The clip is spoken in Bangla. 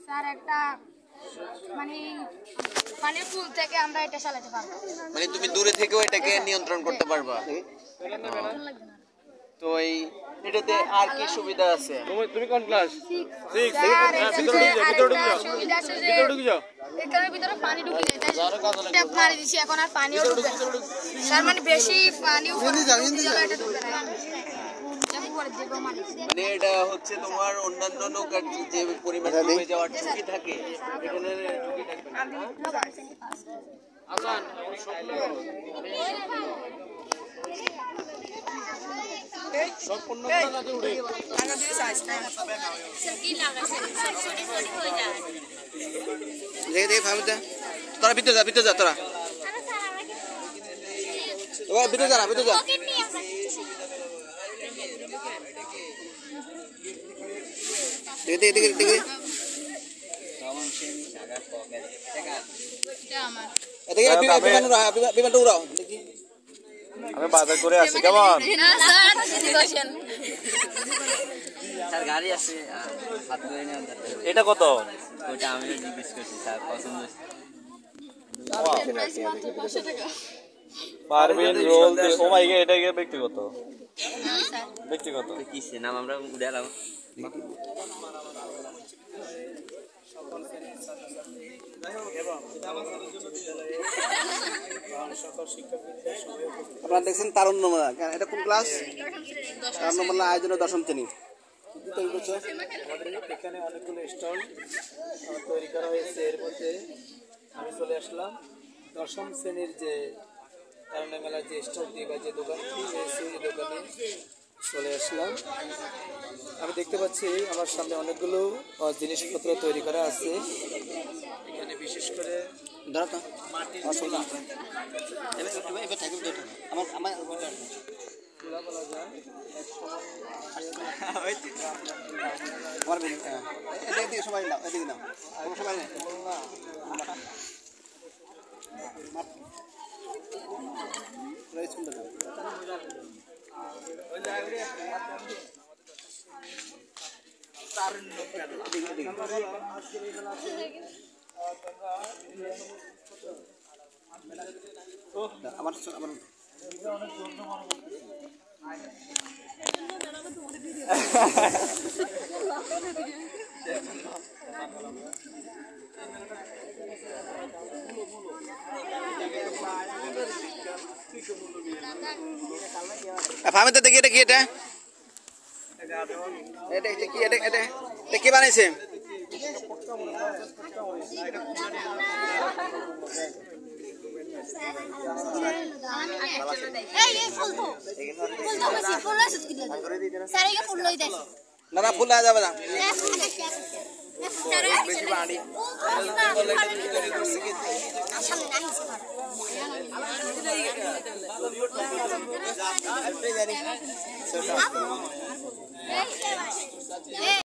স্যার একটা মানে মানে পুল থেকে আমরা এটা চালাতে পারবো। মানে তুমি দূরে থেকেও এটাকে নিয়ন্ত্রণ করতে পারবা। তো এই এটাতে আর কি সুবিধা আছে? তুমি কোন ক্লাস? 6 ভিতরে যাও। এখানে ভিতরে পানি ঢুকে যায়, ট্যাপ মারি দিছি, এখন আর পানিও ঢুকে না স্যার। মানে বেশি পানি উপরে এটা ঢুকে না। মানে এটা হচ্ছে তোমার অন্যান্য নৌকার যে পরিমাণ ডুবে যাওয়ার ঝুঁকি থাকে, এখানে ঝুঁকি থাকবে না। সম্পূর্ণ নদী উড়ে দেখে ভাবতে তোরা ভিতরে যা তোরা ভিতরে যা দেখে বিমানটা উড়াও দেখি। আমি বাজার করে আসি। কেমন গাড়ি আছে এটা কত? ওটা আমি জিজ্ঞেস করছি স্যার পছন্দ পারবেন রোল ও মাই গড, এটা ব্যক্তিগত কিসে নাম আমরা উড়ে এলাম। আপনারা দেখছেন তারুণ্যমেলা, এটা কোন ক্লাস? তারুণ্যমেলা আয়োজনের 10ম শ্রেণী। এখানে অনেকগুলো স্টল তৈরি করা হয়েছে। এর মধ্যে আমি চলে আসলাম 10ম শ্রেণীর যে তারুণ্যমেলার যে স্টলটি বা যে দোকানটি রয়েছে, এই দোকানে চলে আসলাম। আমি দেখতে পাচ্ছি আমার সামনে অনেকগুলো জিনিসপত্র তৈরি করা আছে। এখানে বিশেষ করে তুলা বলা যায়। আমি তো দেখি এটা কি, এটা কি বানাইছে? না ফুল যাবে না। বেশি বাড়ি